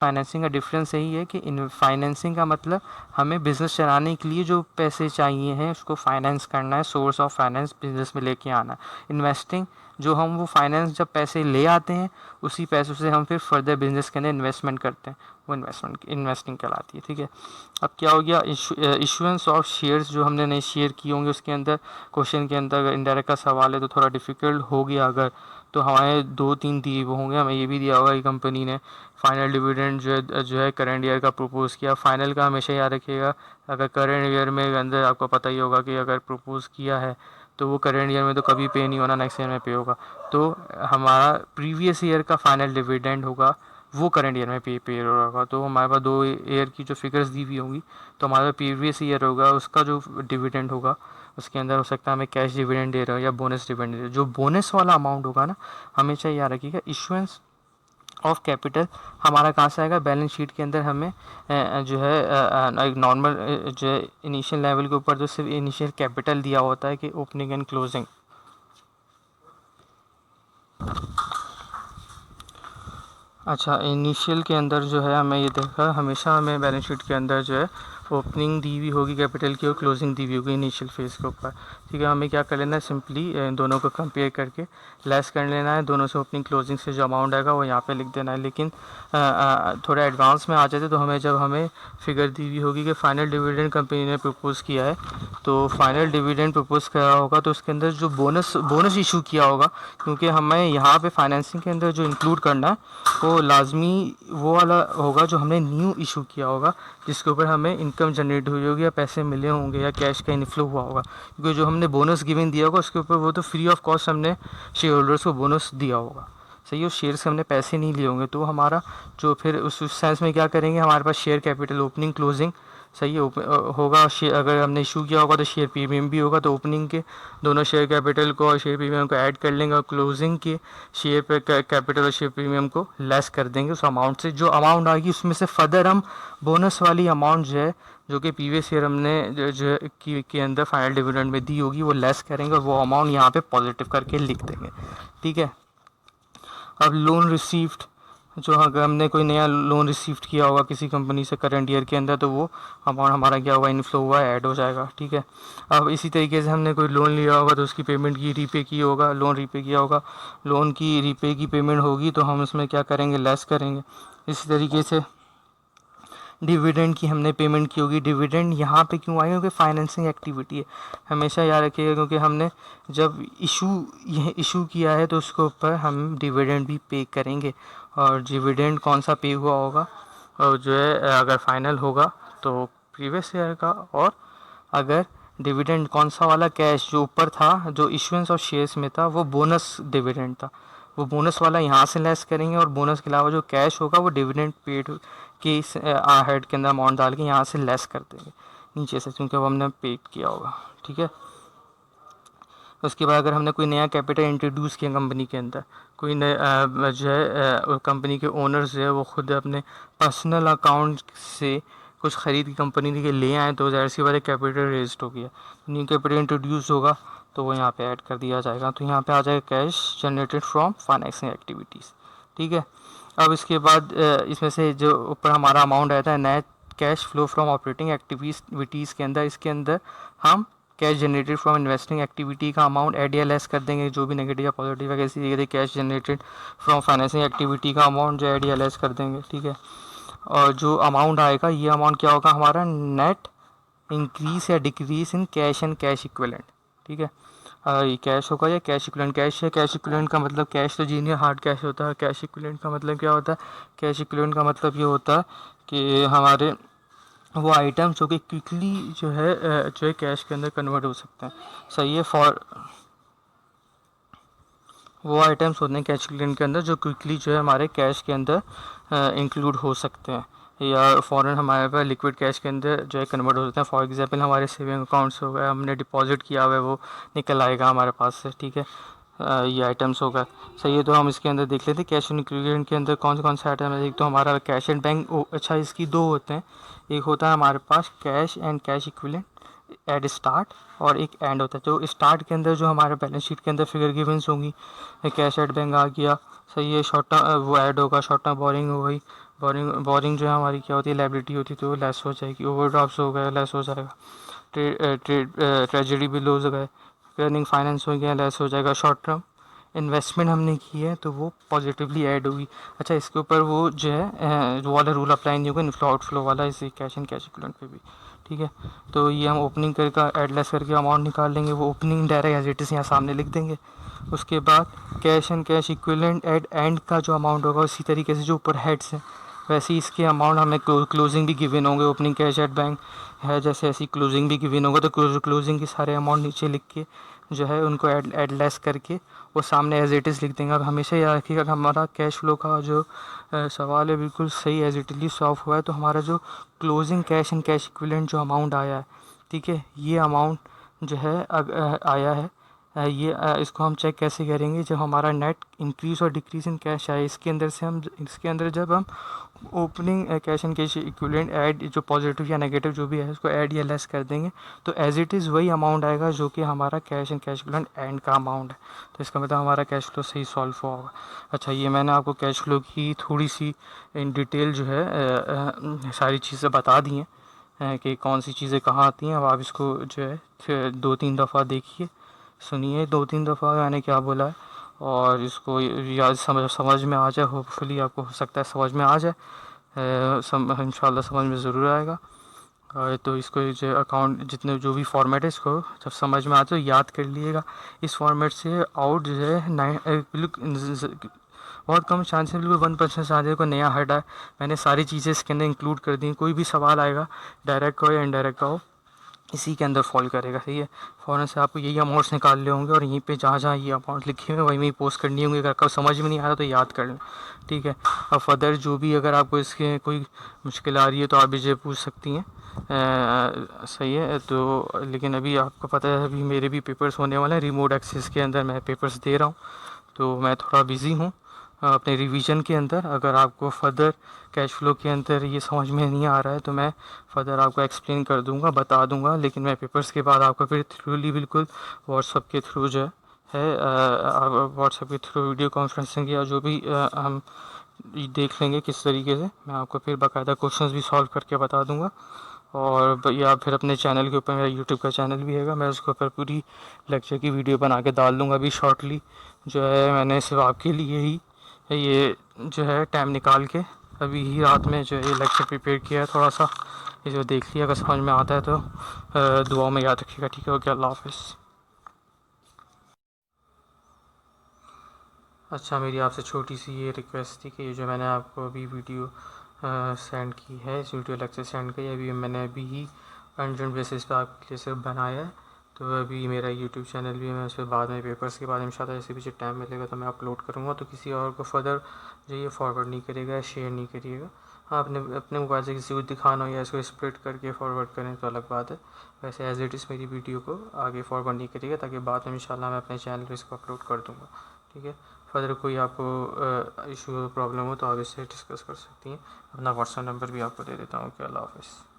Financing का difference यही है कि इन फाइनेंसिंग का मतलब हमें बिज़नेस चलाने के लिए जो पैसे चाहिए हैं उसको फाइनेंस करना है, सोर्स ऑफ फाइनेंस बिज़नेस में लेके आना है। इन्वेस्टिंग जो हम वो फाइनेंस जब पैसे ले आते हैं उसी पैसों से हम फिर फर्दर बिजनेस के अंदर इन्वेस्टमेंट करते हैं, वो इन्वेस्टिंग कहलाती है। ठीक है, अब क्या हो गया, इशुएंस ऑफ शेयर्स, जो हमने नए शेयर किए होंगे उसके अंदर क्वेश्चन के अंदर अगर इनडायरेक्ट का सवाल है तो थोड़ा डिफिकल्ट हो गया। अगर तो हमारे 2-3 दिए वो होंगे, हमें ये भी दिया होगा कि कंपनी ने फाइनल डिविडेंड जो है करंट ईयर का प्रपोज़ किया। फाइनल का हमेशा याद रखिएगा, अगर करंट ईयर में अंदर आपको पता ही होगा कि अगर प्रपोज़ किया है तो वो करंट ईयर में तो कभी पे नहीं होना, नेक्स्ट ईयर में पे होगा। तो हमारा प्रीवियस ईयर का फाइनल डिविडेंड होगा वो करंट ईयर में पे होगा। तो हमारे पास 2 ईयर की जो फिगर्स दी हुई होंगी, तो हमारा प्रीवियस ईयर होगा उसका जो डिविडेंड होगा उसके अंदर हो सकता है हमें कैश डिविडेंड दे रहा हो या बोनस डिविडेंड दे रहा हो। जो बोनस वाला अमाउंट होगा ना, हमेशा याद रखिएगा इशुएंस ऑफ कैपिटल हमारा कहाँ से आएगा, बैलेंस शीट के अंदर हमें जो है एक नॉर्मल जो है इनिशियल लेवल के ऊपर जो सिर्फ इनिशियल कैपिटल दिया होता है कि ओपनिंग एंड क्लोजिंग। अच्छा, इनिशियल के अंदर जो है हमें ये देखा, हमेशा हमें बैलेंस शीट के अंदर जो है ओपनिंग दी हुई होगी कैपिटल की और क्लोजिंग दी हुई होगी इनिशियल फेज़ के ऊपर। ठीक है, हमें क्या कर लेना है, सिंपली दोनों को कंपेयर करके लेस कर लेना है, दोनों से ओपनिंग क्लोजिंग से जो अमाउंट आएगा वो यहाँ पे लिख देना है। लेकिन थोड़ा एडवांस में आ जाते तो हमें फिगर दी हुई होगी कि फाइनल डिविडेंड कंपनी ने प्रपोज़ किया है, तो फाइनल डिविडेंड प्रपोज़ किया होगा तो उसके अंदर जो बोनस इशू किया होगा, क्योंकि हमें यहाँ पे फाइनेंसिंग के अंदर जो इंक्लूड करना है वो लाजमी वो वाला होगा जो हमने न्यू इशू किया होगा, जिसके ऊपर हमें इनकम जनरेट हुई होगी या पैसे मिले होंगे या कैश का इनफ्लो हुआ होगा। क्योंकि जो हमने बोनस गिवन दिया होगा उसके ऊपर वो तो फ्री ऑफ कॉस्ट हमने शेयर होल्डर्स को बोनस दिया होगा। सही है, उस शेयर से हमने पैसे नहीं लिए होंगे, तो हमारा जो फिर उस सेंस में क्या करेंगे, हमारे पास शेयर कैपिटल ओपनिंग क्लोजिंग सही है होगा। शेयर अगर हमने इशू किया होगा तो शेयर प्रीमियम भी होगा, तो ओपनिंग के दोनों शेयर कैपिटल को और शेयर प्रीमियम को ऐड कर लेंगे और क्लोजिंग के शेयर पे कैपिटल और शेयर प्रीमियम को लेस कर देंगे उस अमाउंट से। जो अमाउंट आएगी उसमें से फर्दर हम बोनस वाली अमाउंट जो है जो कि प्रीवियस ईयर हमने जो के अंदर फाइनल डिविडेंड में दी होगी वो लेस करेंगे और वो अमाउंट यहाँ पे पॉजिटिव करके लिख देंगे। ठीक है, अब लोन रिसीव्ड, जो अगर हमने कोई नया लोन रिसीव किया होगा किसी कंपनी से करंट ईयर के अंदर तो वो अमाउंट हमारा क्या हुआ, इनफ्लो हुआ, ऐड हो जाएगा। ठीक है, अब इसी तरीके से हमने कोई लोन लिया होगा तो उसकी पेमेंट की रीपे की होगा, लोन रीपे किया होगा, लोन की रीपे की पेमेंट होगी तो हम उसमें क्या करेंगे, लेस करेंगे। इसी तरीके से डिविडेंड की हमने पेमेंट की होगी, डिविडेंड यहाँ पे क्यों आई, क्योंकि फाइनेंसिंग एक्टिविटी है, हमेशा याद रखिएगा, क्योंकि हमने जब इशू किया है तो उसके ऊपर हम डिविडेंड भी पे करेंगे। और डिविडेंड कौन सा पे हुआ होगा, और जो है अगर फाइनल होगा तो प्रीवियस ईयर का, और अगर डिविडेंड कौन सा वाला, कैश जो ऊपर था जो इशुएंस ऑफ शेयर्स में था वो बोनस डिविडेंड था, वो बोनस वाला यहाँ से लेस करेंगे और बोनस के अलावा जो कैश होगा वो डिविडेंड पेड के हेड के अंदर अमाउंट डाल के यहाँ से लेस कर देंगे नीचे से, क्योंकि वो हमने पेड किया होगा। ठीक है, उसके बाद अगर हमने कोई नया कैपिटल इंट्रोड्यूस किया कंपनी के अंदर, कोई नया जो है कंपनी के ओनर्स जो है वो खुद अपने पर्सनल अकाउंट से कुछ ख़रीद की कंपनी के ले आए तो ज़ाहिर सी बात है कैपिटल रेज्ड हो गया, न्यू कैपिटल इंट्रोड्यूस होगा तो वो यहाँ पे ऐड कर दिया जाएगा, तो यहाँ पे आ जाएगा cash generated from financing activities. ठीक है, अब इसके बाद इसमें से जो ऊपर हमारा अमाउंट रहता है net cash flow from operating activities के अंदर, इसके अंदर हम cash generated from investing activity का अमाउंट ऐड या लेस कर देंगे, जो भी नेगेटिव या पॉजिटिव है कैसी जगह cash generated from financing activity का अमाउंट जो ऐड या लेस कर देंगे। ठीक है, और जो अमाउंट आएगा ये अमाउंट क्या होगा हमारा, नेट इंक्रीज या decrease in cash and cash equivalent. ठीक है, ये कैश होगा या कैश इक्विवेलेंट, कैश है, कैश इक्विवेलेंट का मतलब कैश तो जीनियर हार्ड कैश होता है, कैश इक्विवेलेंट का मतलब क्या होता है, कैश इक्विवेलेंट का मतलब ये होता है कि हमारे वो आइटम जो कि क्विकली जो है कैश के अंदर कन्वर्ट हो सकते हैं। सही है, फॉर वो आइटम्स होते हैं कैश इक्विवेलेंट के अंदर जो क्विकली जो है हमारे कैश के अंदर इंक्लूड हो सकते हैं, या फ़ौरन हमारे पास लिक्विड कैश के अंदर जो है कन्वर्ट हो सकते हैं। फॉर एग्जांपल हमारे सेविंग अकाउंट्स हो गए, हमने डिपॉजिट किया हुआ है वो निकल आएगा हमारे पास से। ठीक है, ये आइटम्स होगा। सही है, तो हम इसके अंदर देख लेते हैं कैश एंड इक्विवेलेंट के अंदर कौन से आइटम है। एक तो हमारा कैश एंड बैंक, अच्छा इसकी 2 होते हैं, एक होता है हमारे पास cash and cash equivalent at start और एक एंड होता है। जो स्टार्ट के अंदर जो हमारे बैलेंस शीट के अंदर फिगर गिवंस होंगी, कैश एट बैंक आ गया, सही है, शॉर्ट टर्म वो ऐड होगा, शॉर्ट टर्म बोरिंग हो गई, बोरिंग जो है हमारी क्या होती है, लाइबिलिटी होती है, तो लेस हो जाएगी। ओवरड्राफ्ट हो गया, लेस हो जाएगा। ट्रेजरी बिल हो गए, रनिंग फाइनेंस हो गया, लेस हो जाएगा। शॉर्ट टर्म इन्वेस्टमेंट हमने की है तो वो पॉजिटिवली ऐड होगी। अच्छा, इसके ऊपर वो जो है वो वाला रूल अप्लाई नहीं होगा, इनफ्लो आउटफ्लो वाला, इसी कैश एंड कैश इक्विवेलेंट पे भी। ठीक है, तो ये हम ओपनिंग करके ऐड लेस करके अमाउंट निकाल लेंगे। वो opening direct as it is यहाँ सामने लिख देंगे। उसके बाद cash and cash equivalent at end का जो अमाउंट होगा, उसी तरीके से जो ऊपर हेड्स है वैसे ही इसके अमाउंट हमें क्लोजिंग भी गिवन होंगे। ओपनिंग कैश एट बैंक है जैसे, ऐसी क्लोजिंग भी गिवन होगा, तो क्लोजिंग के सारे अमाउंट नीचे लिख के जो है उनको ऐड लेस करके वो सामने एज इट इज़ लिख देंगे। अब हमेशा याद रखिएगा कि हमारा कैश फ्लो का जो सवाल है बिल्कुल सही एज इट इज़ सॉल्व हुआ है। तो हमारा जो closing cash and cash equivalent जो अमाउंट आया है, ठीक है, ये अमाउंट जो है आया है, इसको हम चेक कैसे करेंगे, जब हमारा नेट इंक्रीज़ और डिक्रीज़ इन कैश आए, इसके अंदर जब हम opening cash and cash equivalent add जो पॉजिटिव या नेगेटिव जो भी है उसको ऐड या लेस कर देंगे, तो एज इट इज़ वही अमाउंट आएगा जो कि हमारा cash and cash equivalent and का अमाउंट है। तो इसका मतलब हमारा कैश फ्लो सही सॉल्व हुआ होगा। अच्छा, ये मैंने आपको कैश फ्लो की थोड़ी सी इन डिटेल जो है सारी चीज़ें बता दी हैं कि कौन सी चीज़ें कहाँ आती हैं। अब आप इसको जो है 2-3 दफ़ा देखिए, सुनिए 2-3 दफ़ा मैंने क्या बोला है, और इसको याद समझ में आ जाए। होपफुली आपको हो सकता है समझ में आ जाए, इंशाल्लाह समझ में ज़रूर आएगा। तो इसको जो अकाउंट जितने जो भी फॉर्मेट है इसको जब समझ में आ जाए याद कर लीजिएगा। इस फॉर्मेट से आउट जो है बहुत कम चांस है, बिल्कुल 1% चांस को नया हटा है। मैंने सारी चीज़ें इसके अंदर इंक्लूड कर दी। कोई भी सवाल आएगा, डायरेक्ट का हो या इनडायरेक्ट का हो, इसी के अंदर फॉल करेगा। सही है, फ़ौरन से आपको यही अमाउंट्स निकाल ले होंगे और यहीं पे जहाँ जहाँ ये अमाउंट लिखे हुए वहीं पोस्ट करनी होंगी। अगर आपको समझ में नहीं आ रहा तो याद कर लें, ठीक है। और फर्दर जो भी अगर आपको इसके कोई मुश्किल आ रही है तो आप मुझे पूछ सकती हैं। सही है, तो लेकिन अभी आपको पता है अभी मेरे भी पेपर्स होने वाले हैं, रिमोट एक्सेस के अंदर मैं पेपर्स दे रहा हूँ, तो मैं थोड़ा बिज़ी हूँ अपने रिवीजन के अंदर। अगर आपको फर्दर कैश फ्लो के अंदर ये समझ में नहीं आ रहा है तो मैं फर्दर आपको एक्सप्लेन कर दूंगा, बता दूंगा। लेकिन मैं पेपर्स के बाद आपको फिर थ्रूली बिल्कुल व्हाट्सअप के थ्रू जो है व्हाट्सअप के थ्रू वीडियो कॉन्फ्रेंसिंग या जो भी हम देख लेंगे किस तरीके से, मैं आपको फिर बाकायदा क्वेश्चंस भी सॉल्व करके बता दूंगा। और या फिर अपने चैनल के ऊपर, मेरा यूट्यूब का चैनल भी है, मैं उसके ऊपर पूरी लेक्चर की वीडियो बना के डाल दूंगा अभी शॉर्टली। जो है मैंने सिर्फ आपके लिए ही ये जो है टाइम निकाल के अभी ही रात में जो है ये लेक्चर प्रिपेयर किया है थोड़ा सा। ये जो देख लिया, अगर समझ में आता है तो दुआ में याद रखिएगा, ठीक है। ओके, अल्लाह हाफिज़। अच्छा, मेरी आपसे छोटी सी ये रिक्वेस्ट थी कि ये जो मैंने आपको अभी वीडियो सेंड की है, इस वीडियो लेक्चर सेंड की अभी मैंने अभी ही अर्जेंट बेसिस पे आपके लिए सिर्फ बनाया है। तो अभी मेरा यूट्यूब चैनल भी है, मैं उस पर बाद में पेपर्स के बाद इंशाल्लाह जैसे भी टाइम मिलेगा तो मैं अपलोड करूँगा। तो किसी और को फर्दर जो ये फॉरवर्ड नहीं करिएगा, शेयर नहीं करिएगा। हाँ, अपने अपने मोबाइल से किसी को दिखाना हो या इसको स्प्रेड करके फॉरवर्ड करें तो अलग बात है। वैसे एज इट इज़ मेरी वीडियो को आगे फॉरवर्ड नहीं करिएगा, ताकि बाद में इंशाल्लाह मैं अपने चैनल पर इसको अपलोड कर दूँगा, ठीक है। फर्दर कोई आपको इशू प्रॉब्लम हो तो आप इससे डिस्कस कर सकती हैं। अपना व्हाट्सएप नंबर भी आपको दे देता हूँ। ओके, अल्लाह हाफिज़।